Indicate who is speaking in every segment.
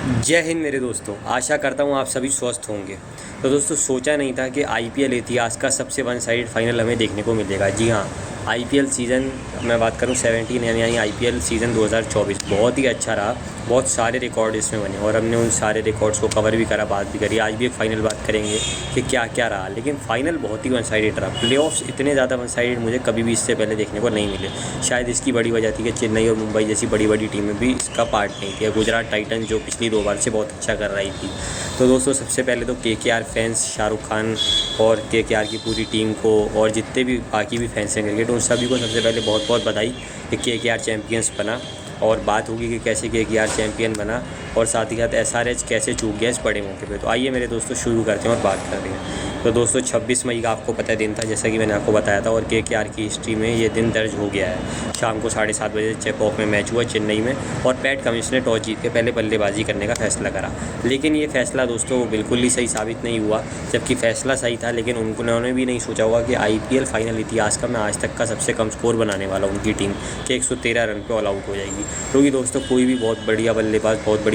Speaker 1: जय हिंद मेरे दोस्तों। आशा करता हूँ आप सभी स्वस्थ होंगे। तो दोस्तों, सोचा नहीं था कि आईपीएल इतिहास का सबसे वन साइड फाइनल हमें देखने को मिलेगा। जी हाँ, आईपीएल सीज़न मैं बात करूँ 17 यानी आईपीएल सीज़न 2024 बहुत ही अच्छा रहा। बहुत सारे रिकॉर्ड इसमें बने और हमने उन सारे रिकॉर्ड्स को कवर भी करा, बात भी करी। आज भी एक फ़ाइनल बात करेंगे कि क्या क्या रहा, लेकिन फ़ाइनल बहुत ही वन साइडेड रहा। प्लेऑफ्स इतने ज़्यादा वन साइडेड मुझे कभी भी इससे पहले देखने को नहीं मिले। शायद इसकी बड़ी वजह थी कि चेन्नई और मुंबई जैसी बड़ी बड़ी टीमें भी इसका पार्ट नहीं थी। गुजरात टाइटन जो पिछली 2 बार से बहुत अच्छा कर रही थी। तो दोस्तों, सबसे पहले तो केकेआर फैंस, शाहरुख खान और केकेआर की पूरी टीम को और जितने भी बाकी भी फैंस हैं क्रिकेट, उन सभी को सबसे पहले बहुत बहुत बधाई कि केकेआर चैम्पियंस बना। और बात होगी कि कैसे केकेआर चैम्पियन बना और साथ ही साथ एसआरएच कैसे चूक गया इस बड़े मौके पे। तो आइए मेरे दोस्तों शुरू करते हैं और बात करते हैं। तो दोस्तों, 26 मई का आपको पता दिन था, जैसा कि मैंने आपको बताया था, और केकेआर की हिस्ट्री में ये दिन दर्ज हो गया है। शाम को 7:30 बजे चेपॉक में मैच हुआ चेन्नई में और पैट कमिंस ने टॉस जीत के पहले बल्लेबाजी करने का फैसला करा। लेकिन ये फैसला दोस्तों बिल्कुल ही सही साबित नहीं हुआ। जबकि फैसला सही था, लेकिन उन्होंने भी नहीं सोचा होगा कि आईपीएल फाइनल इतिहास का मैं आज तक का सबसे कम स्कोर बनाने वाला उनकी टीम कि 113 रन पे ऑल आउट हो जाएगी। क्योंकि दोस्तों, कोई भी बहुत बढ़िया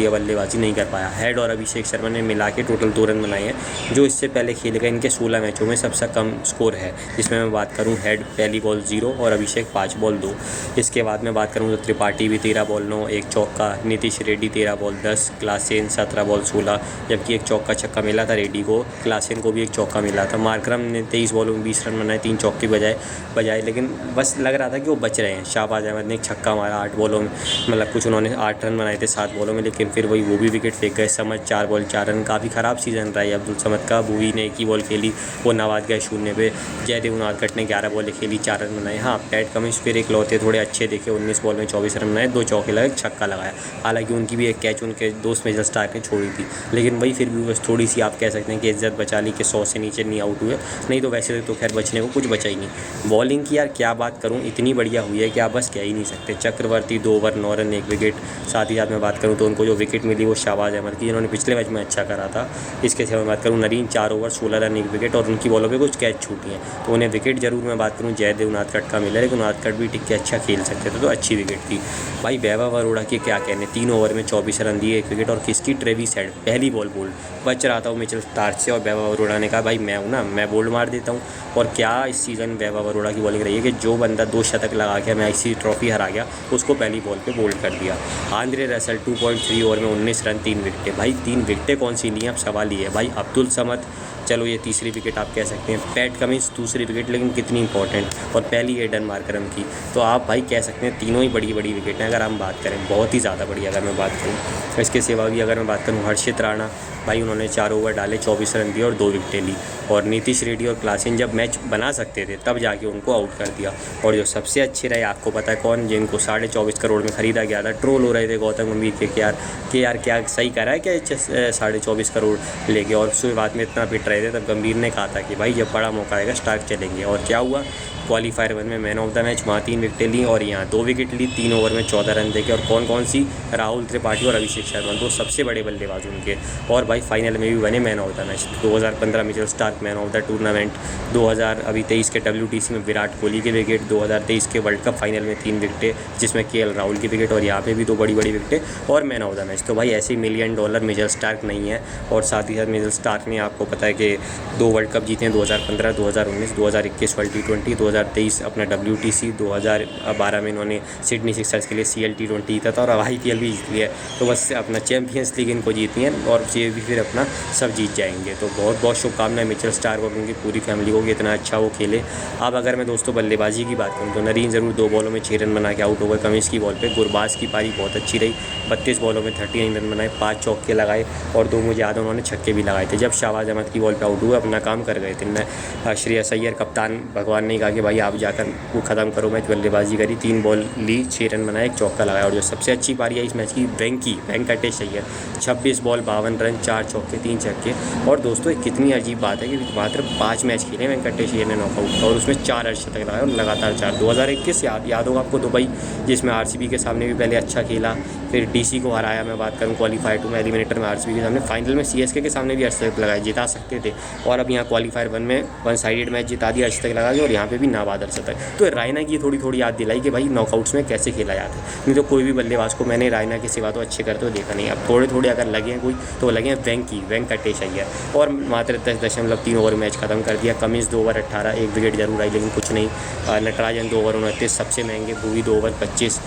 Speaker 1: बल्लेबाजी नहीं कर पाया। हेड और अभिषेक शर्मा ने मिला के टोटल 2 रन बनाए हैं, जो इससे पहले खेले गए इनके 16 मैचों में सबसे कम स्कोर है। जिसमें मैं बात करूं, हेड पहली बॉल 0 और अभिषेक 5 बॉल 2। इसके बाद मैं बात करूं तो त्रिपाठी भी 13 बॉल 9, एक चौका। Nitish Reddy 13 ball 10, Klaasen 17 ball 16, जबकि एक चौका छक्का मिला था रेड्डी को। क्लासेन को भी एक चौका मिला था। मार्करम ने 23 बॉलों में 20 रन बनाए, 3 चौके बजाए, लेकिन बस लग रहा था कि वो बच रहे हैं। शाहबाज अहमद ने एक छक्का मारा 8 बॉलों में, मतलब कुछ उन्होंने 8 रन बनाए थे 7 बॉलों में, लेकिन फिर वो भी विकेट फेंक गए। समझ 4 बॉल 4 रन, काफ़ी ख़राब सीज़न रहा है अब्दुल समद का। भुवी ने एक ही बॉल खेली, वो नवाद गए 0 पे। जयदेव उनादकट ने 11 बॉलें खेली, 4 रन बनाए। हाँ, पैट कमिंस फिर एक लौते थोड़े अच्छे देखे, 19 बॉल में 24 रन बनाए, 2 चौके लगे, छक्का लगाया। हालांकि उनकी भी एक कैच उनके दोस्त मिचेल स्टार्क ने छोड़ी थी, लेकिन वही फिर भी बस थोड़ी सी आप कह सकते हैं कि इज्जत बचा ली कि 100 से नीचे नहीं आउट हुए। नहीं तो वैसे तो खैर बचने को कुछ बचा ही नहीं। बॉलिंग की यार क्या बात करूँ, इतनी बढ़िया हुई है कि आप बस कह ही नहीं सकते। चक्रवर्ती 2 ओवर 9 रन 1 विकेट। साथ ही साथ मैं बात करूँ तो उनको जो विकेट मिली वो शाहबाज अहमद की, जिन्होंने पिछले मैच में अच्छा करा था। इसके सिवा मैं बात करूँ, नरीन 4 ओवर 16 रन 1 विकेट, और उनकी बॉलों पे कुछ कैच छूटी हैं, तो उन्हें विकेट जरूर मैं बात करूँ जयदेव उनादकट का मिला, लेकिन उनादकट भी टिक के अच्छा खेल सकते थे, तो अच्छी विकेट थी। भाई वैभव अरोड़ा की क्या कहने, 3 ओवर में 24 रन दिए, 1 विकेट। और किसकी, ट्रेविस हेड पहली बॉल बोल्ड बच रहा था वो मिचेल स्टार्क से, और वैभव अरोड़ा ने कहा भाई मैं हूँ ना, मैं बोल्ड मार देता हूँ। और क्या इस सीज़न वैभव अरोड़ा की बॉलिंग रही है कि जो बंदा 2 शतक लगा के हमें आईसीसी ट्रॉफी हरा गया, उसको पहली बॉल पे बोल्ड कर दिया। आंद्रे रसल 2.3 ओवर में 19 रन 3 विकेटें। भाई 3 विकेटें कौन सी ली, अब सवाल ही है। भाई अब्दुल समद, चलो ये तीसरी विकेट आप कह सकते हैं। पैट कमिंस दूसरी विकेट, लेकिन कितनी इंपॉर्टेंट, और पहली एडन मार्करम की। तो आप भाई कह सकते हैं तीनों ही बड़ी बड़ी विकेटें अगर हम बात करें, बहुत ही ज़्यादा बड़ी अगर मैं बात करूँ। इसके सिवा भी अगर मैं बात करूँ, हर्षित राणा, भाई उन्होंने 4 ओवर डाले, 24 रन दिए और 2 विकेटें ली। और नीतीश रेड्डी और क्लासेन जब मैच बना सकते थे तब जाके उनको आउट कर दिया। और जो सबसे अच्छे रहे, आपको पता है कौन, जिनको 24.5 करोड़ में ख़रीदा गया था। ट्रोल हो रहे थे गौतम गंभीर के यार क्या सही करा है क्या 24.5 करोड़ लेके, और शुरुआत में इतना पिट रहे थे। तब गंभीर ने कहा था कि भाई जब बड़ा मौका आएगा स्टार्क चलेंगे, और क्या हुआ, क्वालीफायर 1 में मैन ऑफ द मैच, वहाँ 3 विकेटें ली और यहाँ 2 विकेट ली 3 ओवर में 14 रन देके। और कौन सी, राहुल त्रिपाठी और अभिषेक शर्मा, 2 सबसे बड़े बल्लेबाज उनके। और भाई फाइनल में भी बने man of the match. 2015 Mitchell Starc man of the tournament, 2023 के WTC में विराट कोहली के विकेट, 2023 के वर्ल्ड कप फाइनल में 3 विकेटें जिसमें KL राहुल की विकेट, और यहाँ पे भी 2 बड़ी बड़ी विकेटें और मैन ऑफ द मैच। तो भाई ऐसे $1 मिलियन मिचेल स्टार्क नहीं है। और साथ ही साथ मिचेल स्टार्क ने, आपको पता है कि 2 वर्ल्ड कप जीते हैं, 2015, 2019, 2021 वर्ल्ड T20, 2023 अपना WTC, 2012 में इन्होंने सिडनी सिक्सर्स के लिए CL T20 जीता था, और अब IPL भी जीत लिया है। तो बस अपना चैम्पियंस लीग इनको जीतनी है, और ये भी फिर अपना सब जीत जाएंगे। तो बहुत बहुत शुभकामनाएं मिचेल स्टार्क और उनकी पूरी फैमिली को कि इतना अच्छा वो खेले। अब अगर मैं दोस्तों बल्लेबाजी की बात करूँ तो नरीन ज़रूर 2 बॉलों में 6 रन बना के आउट हो गए कमिंस की बॉल पे। गुरबाज की पारी बहुत अच्छी रही, 32 बॉलों में 39 रन बनाए, 5 चौके लगाए, और 2 मुझे याद है उन्होंने छक्के भी लगाए थे। जब शाहबाज अहमद की बॉल पे आउट हुए, अपना काम कर गए थे। श्रेयस अय्यर कप्तान, भगवान ने कहा कि भाई आप जाकर वो ख़त्म करो मैच। बल्लेबाजी करी, 3 बॉल ली, 6 रन बनाए, 1 चौका लगाया। और जो सबसे अच्छी पारी है इस मैच की, वेंकटेश अय्यर, 26 बॉल 52 रन, 4 चौके 3 छक्के। और दोस्तों कितनी अजीब बात है कि मात्र 5 मैच खेले वेंकटेश अय्यर ने नॉकआउट, और उसमें 4 अर्धशतक लगाए और लगातार 4। 2021 याद होगा आपको, दुबई, जिसमें RCB के सामने भी पहले अच्छा खेला, फिर DC को हराया। मैं बात करूँ क्वालीफायर 2 में एलिमिनेटर में RCB के सामने, फाइनल में CSK के सामने भी अर्धशतक लगाए, जिता सकते थे। और अब यहाँ क्वालीफायर 1 में वन साइडेड मैच जिता दिया अर्धशतक लगा के, और यहाँ पे भी नाबादर शतक। तो रायना की थोड़ी थोड़ी याद दिलाई कि भाई नॉकआउट्स में कैसे खेला जाता है, नहीं तो कोई भी बल्लेबाज को मैंने रायना के सिवा तो अच्छे करते हुए देखा नहीं। अब थोड़े थोड़े अगर लगे हैं कोई तो लगे हैं वेंकटेश अय्यर, और मात्र 10.3 ओवर मैच खत्म कर दिया। कमिंस 2 ओवर 18, 1 विकेट जरूर आई लेकिन कुछ नहीं। नटराजन 2 ओवर 29 सबसे महंगे, भुवी 2 ओवर 25,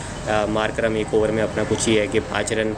Speaker 1: मार्करम 1 ओवर में अपना कुछ ही है कि 5 run,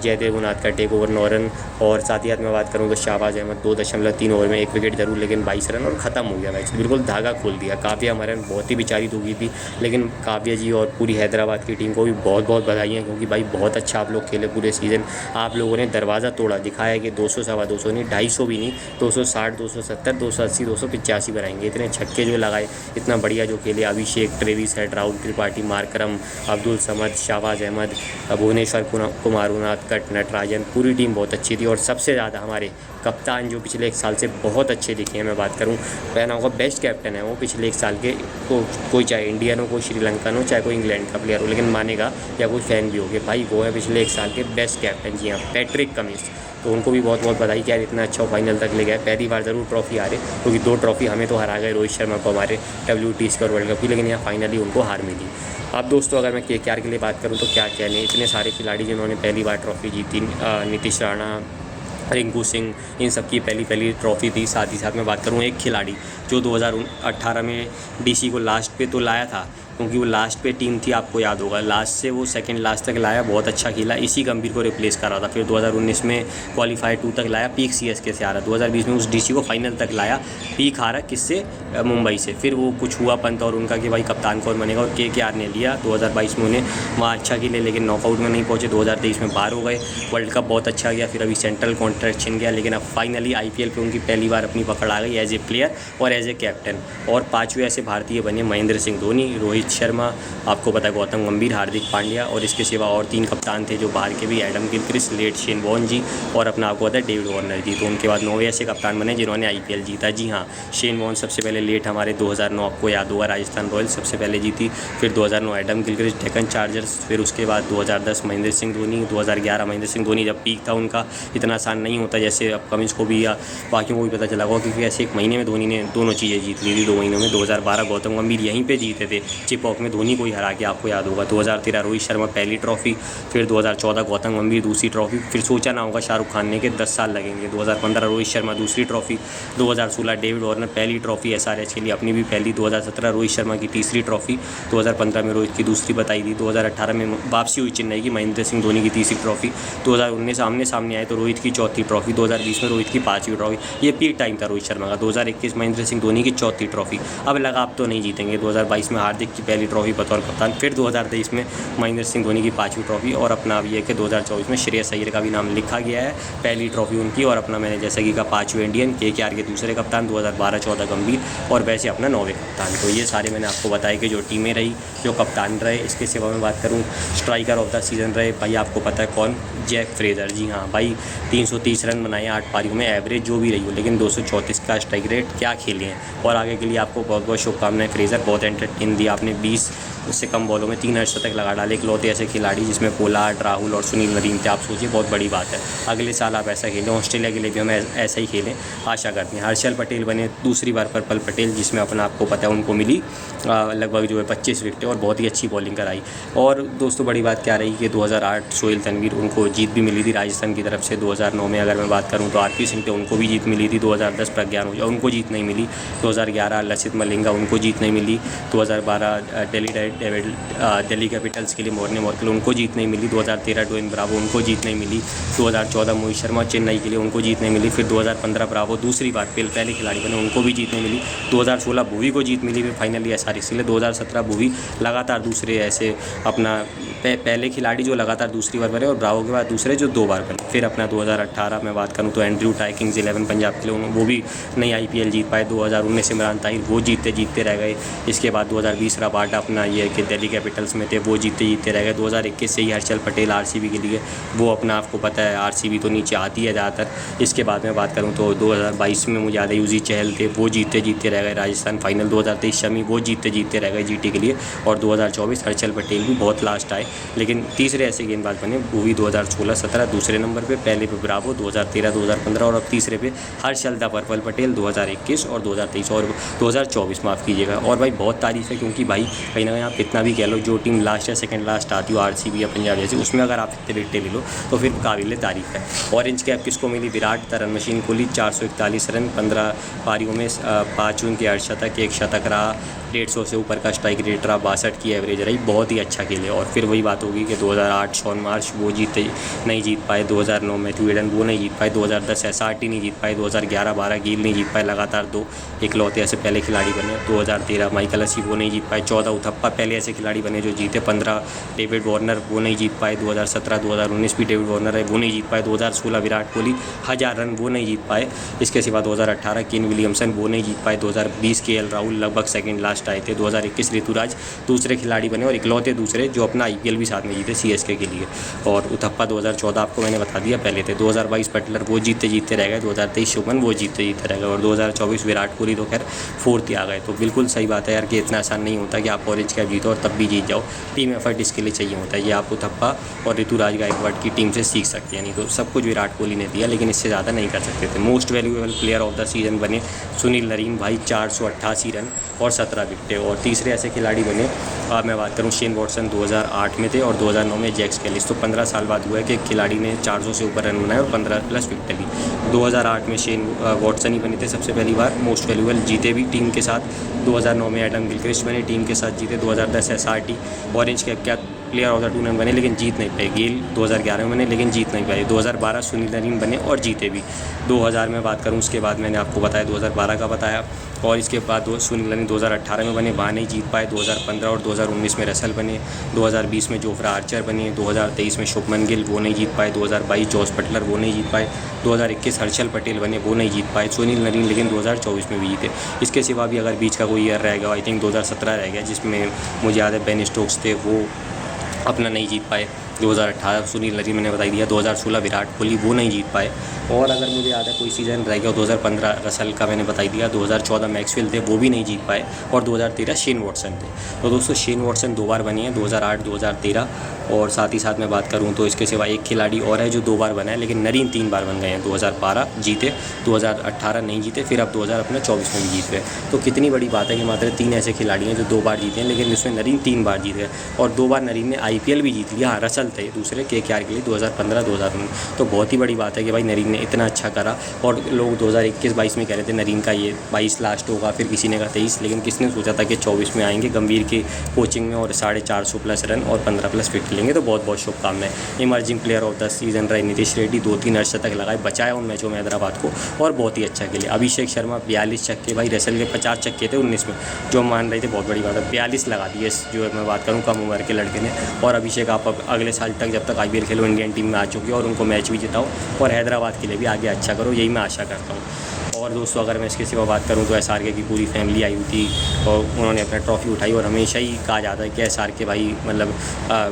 Speaker 1: Jaydev Unadkat 1 over 9 run, और साथ ही साथ मैं बात करूँ तो शाहबाज अहमद 2.3 ओवर में 1 विकेट जरूर लेकिन 22 रन, और ख़त्म हो गया मैच, बिल्कुल धागा खोल दिया। काव्या मरन बहुत ही बेचारी दुखी थी, लेकिन काव्या जी और पूरी हैदराबाद की टीम को भी बहुत बहुत बधाइयाँ, क्योंकि भाई बहुत अच्छा आप लोग खेले पूरे सीज़न। आप लोगों ने दरवाज़ा तोड़ा, दिखाया कि 200 सवा 200 नहीं, 250 भी नहीं, 260, 270, 280, 285 बनाएंगे। इतने छक्के जो लगाए, इतना बढ़िया जो खेले, Abhishek, Travis Head, Rahul Tripathi, Markram, Abdul Samad, Shahbaz Ahmed, Bhuvneshwar Kumar, Unadkat, Natarajan, पूरी टीम बहुत अच्छी थी। और सबसे ज़्यादा हमारे कप्तान जो पिछले 1 साल से बहुत अच्छे दिखे हैं, मैं बात करूं कहना होगा बेस्ट कैप्टन है वो पिछले 1 साल के, कोई चाहे इंडियन हो, कोई श्रीलंकन हो, चाहे कोई इंग्लैंड का प्लेयर हो, लेकिन मानेगा या कोई फ़ैन भी हो गया भाई, वो है पिछले 1 साल के बेस्ट कैप्टन। जी हाँ, पैट्रिक कमिंस। तो उनको भी बहुत बहुत बधाई कि यार इतना अच्छा फाइनल तक ले गए। पहली बार ज़रूर ट्रॉफी हारे, क्योंकि 2 ट्रॉफी हमें तो हरा गए रोहित शर्मा को हमारे WTC और वर्ल्ड कप की, लेकिन यहाँ फाइनली उनको हार मिली। अब दोस्तों अगर मैं KKR के लिए बात करूँ तो क्या कहने, इतने सारे खिलाड़ी जिन्होंने पहली बार ट्रॉफी जीती, नीतीश राणा, रिंकू सिंह, इन सब की पहली ट्रॉफ़ी थी। साथ ही साथ मैं बात करूँ एक खिलाड़ी जो 2018 में DC को लास्ट पे तो लाया था, क्योंकि वो लास्ट पे टीम थी, आपको याद होगा, लास्ट से वो सेकंड लास्ट तक लाया, बहुत अच्छा खेला, इसी गंभीर को रिप्लेस कर रहा था। फिर 2019 में क्वालीफायर 2 तक लाया, पीक CSK से आ रहा। 2020 में उस DC को फाइनल तक लाया, पीक हारा किससे, मुंबई से। फिर वो कुछ हुआ पंत और उनका कि भाई कप्तान कौन बनेगा, और KKR ने लिया। 2022 में उन्हें वहाँ अच्छा खेले, लेकिन नॉकआउट में नहीं पहुँचे। 2023 में बाहर हो गए। वर्ल्ड कप बहुत अच्छा गया, फिर अभी सेंट्रल कॉन्ट्रैक्ट छिन गया, लेकिन अब फाइनली IPL पे उनकी पहली बार अपनी पकड़ आ गई एज ए प्लेयर और एज ए कैप्टन। और 5वें ऐसे भारतीय बने, महेंद्र सिंह धोनी, रोहित शर्मा, आपको पता है गौतम गंभीर, हार्दिक पांड्या, और इसके सिवा और 3 कप्तान थे जो बाहर के भी, Adam Gilchrist, late Shane Warne ji, और अपना आपको पता है डेविड वार्नर जी। तो उनके बाद 9वें ऐसे कप्तान बने जिन्होंने IPL जीता। जी हाँ, शेन वॉर्न सबसे पहले, लेट हमारे 2009, आपको याद होगा राजस्थान रॉयल्स सबसे पहले जीती। फिर 2009 एडम गिलक्रिस्ट, डेक्कन चार्जर्स। फिर उसके बाद 2010 महेंद्र सिंह धोनी। 2011 महेंद्र सिंह धोनी जब पीक था उनका, इतना आसान नहीं होता जैसे अब कमिंस को भी या बाकियों को भी पता चला होगा, क्योंकि ऐसे 1 महीने में धोनी ने दोनों चीज़ें जीत ली थी 2 महीनों में। 2012 गौतम गंभीर यहीं पर जीते थे, चिपॉक में धोनी को ही हरा के, आपको याद होगा। 2013 रोहित शर्मा पहली ट्रॉफी, फिर 2014 गौतम गंभीर दूसरी ट्रॉफी। फिर सोचा ना होगा शाहरुख खान ने कि 10 साल लगेंगे। 2015 रोहित शर्मा दूसरी ट्रॉफी। 2016 डेविड वार्नर पहली ट्रॉफी SRH के लिए, अपनी भी पहली। 2017 रोहित शर्मा की तीसरी ट्रॉफी। 2015 में रोहित की दूसरी बताई थी। 2018 में वापसी हुई चेन्नई की, महेंद्र सिंह धोनी की तीसरी ट्रॉफी। 2019 आमने सामने आए तो रोहित की चौथी ट्रॉफी। 2020 में रोहित की 5वीं ट्रॉफी। ये पीक टाइम था रोहित शर्मा का। 2021 महेंद्र सिंह धोनी की चौथी ट्रॉफी। अब लगा आप तो नहीं जीतेंगे। 2022 में हार्दिक की पहली ट्रॉफी बतौर कप्तान। फिर 2023 में महेंद्र सिंह धोनी की 5वीं ट्रॉफी। और अपना अब ये कि 2024 में श्रेयस अय्यर का भी नाम लिखा गया है, पहली ट्रॉफी उनकी। और अपना मैंने जैसा कि कहा 5वें इंडियन, KKR के दूसरे कप्तान। 2012-14 गंभीर, और वैसे अपना 9वें कप्तान। तो ये सारे मैंने आपको बताया कि जो टीमें रही, जो कप्तान रहे। इसके सिवा मैं बात करूँ स्ट्राइकर ऑफ द सीज़न रहे भाई, आपको पता है कौन, जैक फ्रेजर। जी हाँ भाई, 330 रन बनाए 8 पारियों में, एवरेज जो भी रही हो, लेकिन 234 का स्ट्राइक रेट, क्या खेले हैं। और आगे के लिए आपको बहुत बहुत शुभकामनाएं फ्रेजर, बहुत एंटरटेन दिया आपने। 20 उससे कम बॉलों में 3 अर्धशतक लगा डाले, इकलौते ऐसे खिलाड़ी जिसमें पोलार्ड, राहुल और सुनील नरीन थे। आप सोचिए, बहुत बड़ी बात है। अगले साल आप ऐसा खेलें, ऑस्ट्रेलिया के लिए भी हम ऐसा ही खेलें, आशा करते हैं। हर्षल पटेल बने दूसरी बार पर्पल पटेल, जिसमें अपना आपको पता है उनको मिली लगभग जो है 25 विकेटें, और बहुत ही अच्छी बॉलिंग कराई। और दोस्तों बड़ी बात क्या रही कि 2008 सोहेल तनवीर, उनको जीत भी मिली थी राजस्थान की तरफ से। 2009 में अगर मैं बात करूँ तो RP सिंह थे, उनको भी जीत मिली थी। 2010 प्रज्ञान ओझा, उनको जीत नहीं मिली। 2011 लसित मलिंगा, उनको जीत नहीं मिली। 2012 दिल्ली कैपिटल्स के लिए मोर्ने मोर्कल, उनको जीत नहीं मिली। 2013 डोइन ब्रावो, उनको जीत नहीं मिली। 2014 मोहित शर्मा चेन्नई के लिए, उनको जीत नहीं मिली। फिर 2015 ब्रावो दूसरी बार पहले खिलाड़ी बने, उनको भी जीत नहीं मिली। 2016 भुवी को जीत मिली, फिर फाइनली SRH के लिए। 2017 भुवी लगातार दूसरे ऐसे अपना पहले खिलाड़ी जो लगातार दूसरी बार बने, और ब्रावो के बाद दूसरे जो 2 बार बने। फिर अपना 2018 में बात करूँ तो एंड्रयू टाई, किंग्स 11 पंजाब के लिए, वो भी नई IPL जीत पाए। 2019 इमरान ताहिर, वो जीतते रह गए। इसके बाद 2020 रबाडा, अपना ये है कि दिल्ली कैपिटल्स में थे, वो जीतते जीतते रह गए। 2021 से ही हर्षल पटेल आरसीबी के लिए, वो अपना आपको पता है आरसीबी तो नीचे आती है ज़्यादातर। इसके बाद में बात करूँ तो 2022 में मुझे याद है यूजी चहल थे, वो जीतते जीतते रह गए राजस्थान फाइनल। 2023 शमी, वो जीतते जीतते रह गए जीटी के लिए। और 2024 हर्षल पटेल भी बहुत लास्ट आए, लेकिन तीसरे ऐसे गेंदबाज बने। भुवी 2016-17 दूसरे नंबर पे, पहले पे ब्रावो 2013-2015 और अब तीसरे पे हर्षल द पर्पल पटेल 2021 और 2023 और 2024 माफ़ कीजिएगा। और भाई बहुत तारीफ़ है, क्योंकि भाई कहीं ना कहीं आप कितना भी कह लो, जो टीम लास्ट या सेकंड लास्ट आती हो आरसीबी या पंजाब जैसे, उसमें अगर आप इतने विकेटें ले लो तो फिर काबिल तारीफ़ है। ऑरेंज कैप किसको मिली? Virat the run machine Kohli, 441 run 15 पारियों में, 5 उनके अर्धशतक, 1 शतक रहा, 150 से ऊपर का स्ट्राइक रेट रहा, 62 की एवरेज रही, बहुत ही अच्छा खेले। और फिर वही बात होगी कि 2008 शॉन मार्श वो नहीं जीत पाए, 2009 मैथ्यू एडन वो नहीं जीत पाए, 2010 एसआरटी नहीं जीत पाए, 2011-12 गिल नहीं जीत पाए, लगातार 2 इकलौते ऐसे पहले खिलाड़ी बने। 2013 माइकल हसी वो नहीं जीत पाए, 14 उथप्पा पहले ऐसे खिलाड़ी बने जो जीते, 15 डेविड वार्नर वो नहीं जीत पाए, 2017-2019 भी डेविड वार्नर है वो नहीं जीत पाए, 2016 विराट कोहली 1000 रन वो नहीं जीत पाए। इसके सिवा 2018 केन विलियमसन वो नहीं जीत पाए, 2020 केएल राहुल लगभग सेकंड लास्ट आए थे, 2021 ऋतुराज दूसरे खिलाड़ी बने और इकलौते दूसरे जो अपना आईपीएल भी साथ में जीते सीएसके के लिए। और उथप्पा 2014 आपको मैंने बता दिया पहले थे, 2022 बटलर वो जीतते जीतते रह गए, 2023 शुभमन वो जीतते जीतते रह गए और 2024 विराट कोहली तो खैर 4th ही आ गए। तो बिल्कुल सही बात है यार कि इतना आसान नहीं होता कि आप ऑरेंज कैप जीतो और तब भी जीत जाओ, टीम एफर्ट इसके लिए चाहिए होता है। ये आप उथप्पा और ऋतुराज गायकवाड़ की टीम से सीख सकते हैं। नहीं तो सब कुछ विराट कोहली ने दिया, लेकिन इससे ज़्यादा नहीं कर सकते थे। Most valuable player of the season बने सुनील नरीन भाई, 488 रन और 17 विकेटें। और तीसरे ऐसे खिलाड़ी बने, मैं बात करूं शेन वॉटसन 2008 में थे और 2009 में जैक्स कैलिस। तो 15 साल बाद हुआ है कि खिलाड़ी ने 400 से ऊपर रन बनाए और 15+ विकेटें ली। 2008 में शेन वॉटसन ही बने थे सबसे पहली बार मोस्ट वैल्यूएबल, जीते भी टीम के साथ। 2009 में एडम गिलक्रिस्ट बने, टीम के साथ जीते। 2010 एसआरटी ऑरेंज कैप क्या प्लेयर ऑफ द टूर्नामेंट बने, लेकिन जीत नहीं पाए। गेल 2011 में बने लेकिन जीत नहीं पाए। 2012 सुनील नरीन बने और जीते भी। 2000 में बात करूं उसके बाद मैंने आपको बताया 2012 का बताया, और इसके बाद सुनील नरीन 2018 में बने, वहाँ नहीं जीत पाए। 2015 और 2019 में रसल बने, 2020 में जोफ्रा आर्चर बने, 2023 में शुभमन गिल वो नहीं जीत पाए, 2022 जॉस बटलर वो नहीं जीत पाए, 2021 हर्षल पटेल बने वो नहीं जीत पाए, सुनील नरीन लेकिन 2024 में भी जीते। इसके सिवा भी अगर बीच का कोई ईयर रह गया, आई थिंक 2017 रह गया, जिसमें मुझे याद है बेन स्टोक्स थे, वो अपना नहीं जीत पाए। 2018 सुनील नरीन मैंने बता दिया, 2016 विराट कोहली वो नहीं जीत पाए। और अगर मुझे याद है कोई सीज़न रह गया 2015 रसल का मैंने बता दिया, 2014 मैक्सवेल थे वो भी नहीं जीत पाए और 2013 शेन वॉटसन थे। तो दोस्तों शेन वॉटसन 2 बार बनी है, 2008 2013। और साथ ही साथ मैं बात करूं तो इसके सिवा एक खिलाड़ी और है जो 2 बार बना है, लेकिन नरीन 3 बार बन गए हैं। 2012 जीते, 2018 नहीं जीते, फिर अब 2024 में भी जीत गए। तो कितनी बड़ी बात है कि मात्र 3 ऐसे खिलाड़ी हैं जो 2 बार जीते हैं, लेकिन इसमें नरीन 3 बार जीत गए और 2 बार नरीन ने आईपीएल भी जीत लिया। हाँ, रसल थे दूसरे केकेआर के लिए 2015-2019। तो बहुत ही बड़ी बात है कि भाई नरीन ने इतना अच्छा करा। और लोग 2021-22 में कह रहे थे नरीन का ये 22 लास्ट होगा, फिर किसी ने कहा 23, लेकिन किसने सोचा था कि 24 में आएंगे गंभीर के कोचिंग में और 450+ रन और 15+ विकेट लेंगे। तो बहुत बहुत शुभकामनाएं। Emerging player of the season रहे नीतीश रेड्डी, 2-3 अर्धशतक लगाए, बचाया उन मैचों में हैदराबाद को और बहुत ही अच्छा खेले। अभिषेक शर्मा 42 छक्के, भाई रसल के 50 छक्के थे 19 में, जो मान रहे थे बहुत बड़ी बात है, 42 लगा दिए जो मैं बात करूँ कम उम्र के लड़के ने। और अभिषेक आप अगले साल तक जब तक आईपीएल खेलो इंडियन टीम में आ चुके हो और उनको मैच भी जिताओ और हैदराबाद के लिए भी आगे अच्छा करो, यही मैं आशा करता हूँ। और दोस्तों अगर मैं इसके सिवा बात करूँ तो एसआरके की पूरी फैमिली आई हुई थी और उन्होंने अपना ट्रॉफी उठाई। और हमेशा ही कहा जाता है कि एसआरके भाई मतलब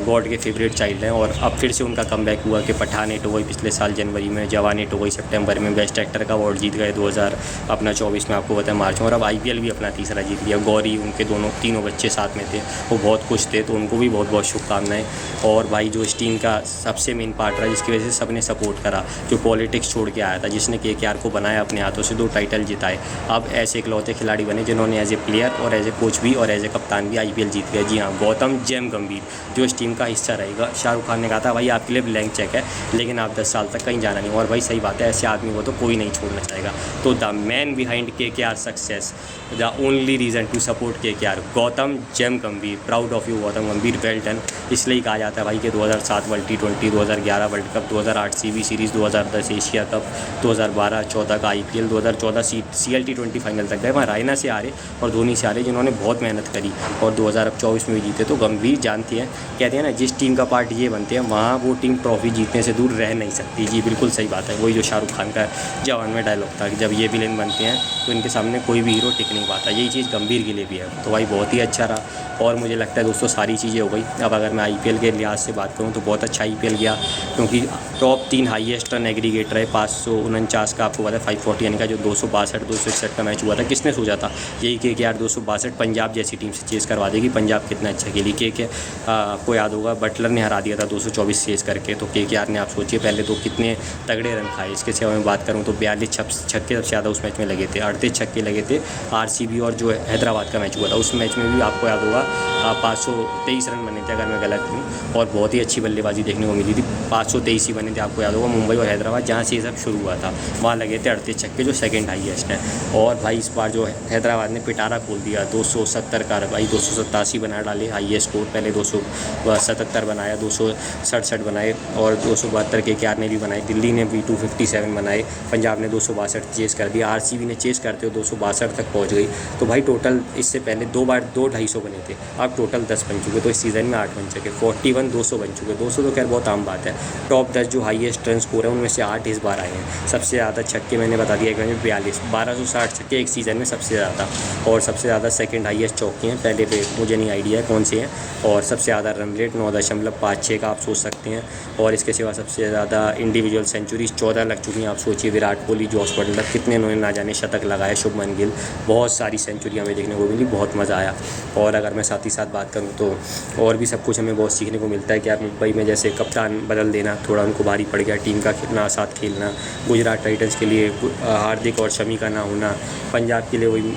Speaker 1: गॉड के फेवरेट चाइल्ड हैं। और अब फिर से उनका कमबैक हुआ कि पठान हिट हो गई पिछले साल जनवरी में, जवान हिट हो गई सितंबर में, बेस्ट एक्टर का अवार्ड जीत गए 2024 में, आपको पता है मार्च में। और अब आईपीएल भी अपना तीसरा जीत लिया। गौरी उनके तीनों बच्चे साथ में थे, वो बहुत खुश थे, तो उनको भी बहुत बहुत शुभकामनाएं। और भाई जो इस टीम का सबसे मेन पार्ट रहा जिसकी वजह से सबने सपोर्ट करा, जो पॉलिटिक्स छोड़ के आया था, जिसने केकेआर को बनाया अपने हाथों से, 2 टाइटल जिताए, अब ऐसे इकलौते खिलाड़ी बने जिन्होंने एज ए प्लेयर और एज ए कोच भी और एज ए कप्तान भी आईपीएल जीत गए। जी हाँ, गौतम जेम गंभीर जो इस टीम का हिस्सा रहेगा। शाहरुख खान ने कहा था भाई आपके लिए ब्लैंक चेक है, लेकिन आप 10 साल तक कहीं जाना नहीं। और भाई सही बात है, ऐसे आदमी को तो कोई नहीं छोड़ना चाहेगा। तो the man behind KKR success, the only reason to support KKR, Gautam जेम Gambhir. Proud of you Gautam Gambhir, well done. इसलिए कहा जाता है भाई कि 2007 world T20, 2011 world cup, 2008 CB series, 2010 Asia cup, 2012-14 का आईपीएल, 2014 2014 CLT20 फाइनल तक गए, वहाँ रायना से हारे और धोनी से हारे, जिन्होंने बहुत मेहनत करी और 2024 में भी जीते। तो गंभीर जानती है, कहते हैं ना जिस टीम का पार्ट ये बनते हैं वहाँ वो टीम ट्रॉफी जीतने से दूर रह नहीं सकती। जी बिल्कुल सही बात है, वही जो शाहरुख खान का जवान में डायलॉग था कि जब ये विलेन बनते हैं तो इनके सामने कोई भी हीरो टिक नहीं पाता। यही चीज़ गंभीर के लिए भी है। तो भाई बहुत ही अच्छा रहा और मुझे लगता है दोस्तों सारी चीज़ें हो गई। अब अगर मैं IPL के लिहाज से बात करूँ तो बहुत अच्छा IPL गया, क्योंकि टॉप 3 हाईएस्ट रन एग्रीगेटर है। 549 का आपको पता है 540 यानी का जो 262 261 का मैच हुआ था, किसने सोचा था यही KKR 262 पंजाब जैसी टीम से चेस करवा देगी। पंजाब कितना अच्छा खेली, आपको याद होगा बटलर ने हरा दिया था 224 चेस करके। तो KKR ने आप सोचिए पहले तो कितने तगड़े रन खाए। इसके सिवा मैं बात करूँ तो 42 छक्के सबसे ज़्यादा उस मैच में लगे थे, 38 छक्के लगे थे। RCB और जो हैदराबाद का मैच हुआ था उस मैच में भी आपको याद होगा 523 रन बने थे अगर मैं गलत हूँ, और बहुत ही अच्छी बल्लेबाजी देखने को मिली थी। 523 ही बने थे आपको याद होगा। मुंबई और हैदराबाद जहाँ से ये सब शुरू हुआ था वहाँ लगे थे 38 छक्के, जो सेकंड हाईएस्ट है। और भाई इस बार जो हैदराबाद ने पिटारा खोल दिया, 270 का भाई 287 बना डाले हाईएस्ट स्कोर। पहले 277 बनाया, 267 बनाए और 272 KKR ने भी बनाए। दिल्ली ने भी 257 बनाए, पंजाब ने 262 चेस कर दिया, RCB ने चेस करते हुए 262 तक पहुँच गई। तो भाई टोटल इससे पहले 2 बार 2-250 बने थे, अब टोटल 10 बन चुके। तो इस सीज़न में 8 बन चुके, 41 200 बन चुके। 200 तो खैर बहुत आम बात है। टॉप 10 जो हाईएस्ट रन स्कोर है उनमें से 8 इस बार आए हैं। सबसे ज़्यादा छक्के मैंने बता दिया एक मैच में 42, 1260 छक्के एक सीज़न में सबसे ज़्यादा। और सबसे ज़्यादा सेकंड हाईएस्ट चौके हैं, पहले पे मुझे नहीं आइडिया है कौन से हैं। और सबसे ज़्यादा रन रेट 9.56 का आप सोच सकते हैं। और इसके सिवा सबसे ज़्यादा इंडिविजुअल सेंचुरीज 14 लग चुकी हैं। आप सोचिए विराट कोहली, जॉस बटलर, कितने उन्होंने ना जाने शतक लगाए, शुभमन गिल, बहुत सारी सेंचुरी हमें देखने को मिली, बहुत मज़ा आया। और अगर मैं साथ ही साथ बात करूँ तो और भी सब कुछ हमें बहुत सीखने को मिलता है कि यार मुंबई में जैसे कप्तान बदल देना थोड़ा उनको भारी पड़ गया, टीम का ना साथ खेलना। गुजरात टाइटंस के लिए हार्दिक और शमी का ना होना, पंजाब के लिए वही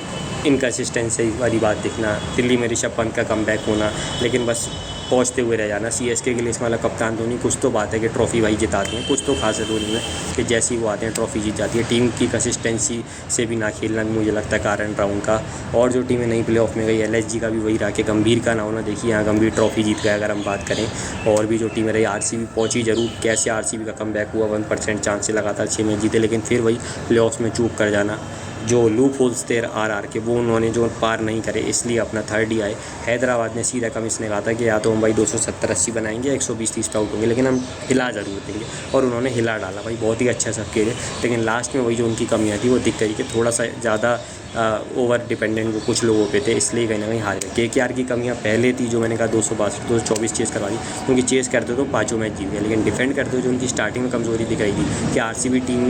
Speaker 1: इनकन्सिस्टेंसी वाली बात दिखना, दिल्ली में ऋषभ पंत का कमबैक होना, लेकिन बस पहुँचते हुए रह जाना। CSK के लिए इसमें वाला कप्तान धोनी, कुछ तो बात है कि ट्रॉफ़ी भाई जिताते हैं, कुछ तो खास है धोनी में कि जैसे ही वो आते हैं ट्रॉफ़ी जीत जाती है। टीम की कंसिस्टेंसी से भी ना खेलना भी मुझे लगता है कारण रहा उनका। और जो टीमें नहीं प्लेऑफ में गई, LSG का भी वही रहा कि गंभीर का ना होना। देखिए यहाँ गंभीर ट्रॉफ़ी जीत गया अगर हम बात करें। और भी जो टीमें रही, RCB पहुँची जरूर, कैसे RCB का कमबैक हुआ, 1% चांस से लगातार 6 मैच जीते, लेकिन फिर वही प्लेऑफ्स में चूक कर जाना। जो लूप होल्स थे RR के वो उन्होंने जो पार नहीं करे, इसलिए अपना थर्ड ही आए। हैदराबाद ने सीधा कम इसने कहा था कि या तो हम भाई 270-80 बनाएंगे, 120-30 पे आउट होंगे, लेकिन हम हिला ज़रूर देंगे, और उन्होंने हिला डाला भाई, बहुत ही अच्छा सब खेले। लेकिन लास्ट में वही जो उनकी कमियाँ थी वो दिख गई कि थोड़ा सा ज़्यादा ओवर डिपेंडेंट वो कुछ लोगों पे थे, इसलिए कहीं ना कहीं हार गए। KKR की कमियाँ पहले थी, जो मैंने कहा 262 224 चेस करवा दी, क्योंकि चेस करते तो 5 मैच जीत गए, लेकिन डिफेंड करते हुए जो उनकी स्टार्टिंग में कमजोरी दिख रही थी कि RCB टीम,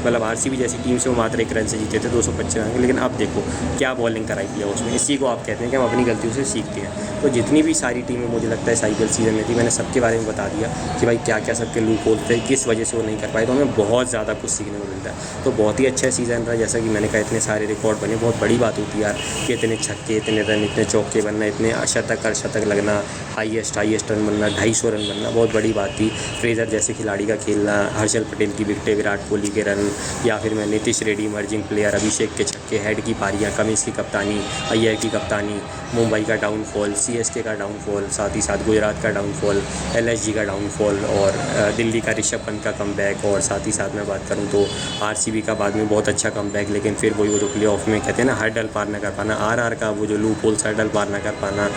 Speaker 1: मतलब RCB जैसी टीम से वो मात्र 1 रन से जीते थे 225 रन। लेकिन अब देखो क्या बॉलिंग कराई प्ले उसमें। इसी को आप कहते हैं कि हम अपनी गलतियों से सीखते हैं। तो जितनी भी सारी टीमें मुझे लगता है IPL सीज़न में थी, मैंने सबके बारे में बता दिया कि भाई क्या क्या सबके लूप होल्स थे, किस वजह से वो नहीं कर पाए। तो हमें बहुत ज़्यादा कुछ सीखने को मिलता है। तो बहुत ही अच्छा सीज़न रहा, जैसा कि मैंने कहा इतने सारे रिकॉर्ड बने, बहुत बड़ी बात होती है यार कि इतने छक्के, इतने रन, इतने चौके बनना, इतने शतक लगना, हाईएस्ट रन बनना, 250 रन बनना, बहुत बड़ी बात थी। फ्रेजर जैसे खिलाड़ी का खेलना, हर्षल पटेल की विकेटें, विराट कोहली के रन, या फिर मैं नीतीश रेड्डी इमर्जिंग प्लेयर, अभिषेक के छक्के, हेड की पारियाँ, कमिंस की कप्तानी, अय्यर की कप्तानी, मुंबई का डाउनफॉल, CSK का डाउनफॉल, साथ ही साथ गुजरात का डाउनफॉल, LSG का डाउनफॉल, और दिल्ली का ऋषभ पंत का कमबैक, और साथ ही साथ मैं बात करूँ तो RCB का बाद में बहुत अच्छा कमबैक, लेकिन फिर वही वो जो प्ले ऑफ में कहते हैं ना हर्डल पार न कर पाना, RR का वो जो लूप होल्स हर्डल पार न कर पाना।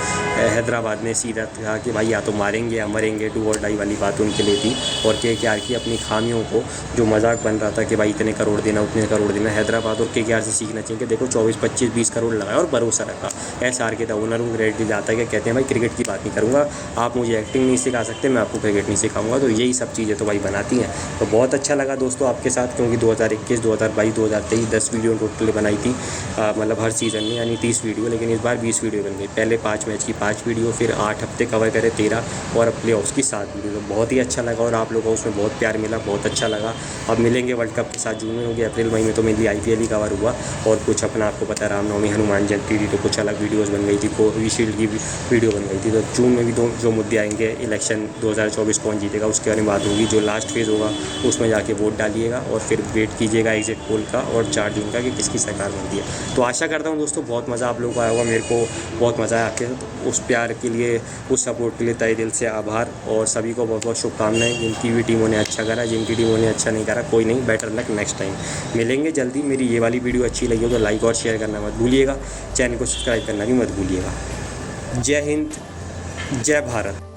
Speaker 1: हैदराबाद ने सीधा कहा कि भाई या तो मारेंगे या मरेंगे, डू और डाई वाली बात उनके लिए थी। और KKR की अपनी खामियों को, जो मजाक बन रहा था कि भाई इतने करोड़ देना, उतने करोड़ देना, हैदराबाद और KKR से सीखना चाहिए कि देखो 24-25-20 करोड़ लगाया और भरोसा रखा। SR के था ओनर को क्रेडिट जाता है कि कहते हैं भाई क्रिकेट की बात नहीं करूँगा, आप मुझे एक्टिंग नहीं सिखा सकते, मैं आपको क्रिकेट नहीं सिखाऊंगा। तो यही सब चीज़ें तो भाई बनाती हैं। तो बहुत अच्छा लगा दोस्तों आपके साथ, क्योंकि 2021, 2022, 2023 10 वीडियो टोटल बनाई थी, मतलब हर सीज़न में, यानी 30 वीडियो, लेकिन इस बार 20 वीडियो बन गई। पहले 5 मैच की 5 वीडियो, फिर 8 हफ्ते कवर करे 13, और अब प्ले ऑफ्स की 7 वीडियो। तो बहुत ही अच्छा लगा और आप लोगों को उसमें बहुत प्यार मिला, बहुत अच्छा लगा। अब मिलेंगे वर्ल्ड कप के साथ, जून में होगी, अप्रैल मई में तो मेनली IPL ही कवर हुआ, और कुछ अपना आपको पता रामनवमी, हनुमान जयंती थी तो कुछ अलग वीडियोज़ बन गई थी, कोविशील्ड की वीडियो बन गई थी। तो जून में भी जो मुद्दे आएंगे, इलेक्शन 2024 कौन जीतेगा उसके बारे में बात होगी, जो लास्ट फेज़ होगा उसमें जाके वोट डालिएगा, और फिर वेट कीजिएगा एग्जिट पोल का और 4 जून का कि किसकी सरकार कर दिया। तो आशा करता हूँ दोस्तों बहुत मज़ा आप लोगों को आया होगा, मेरे को बहुत मज़ा आया आपके साथ। उस प्यार के लिए, उस सपोर्ट के लिए तहे दिल से आभार, और सभी को बहुत बहुत शुभकामनाएं। जिनकी भी टीमों ने अच्छा करा, जिनकी टीमों ने अच्छा नहीं करा, कोई नहीं, बेटर लक नेक्स्ट टाइम। मिलेंगे जल्दी। मेरी ये वाली वीडियो अच्छी लगी हो तो लाइक और शेयर करना मत भूलिएगा, चैनल को सब्सक्राइब करना भी मत भूलिएगा। जय हिंद, जय भारत।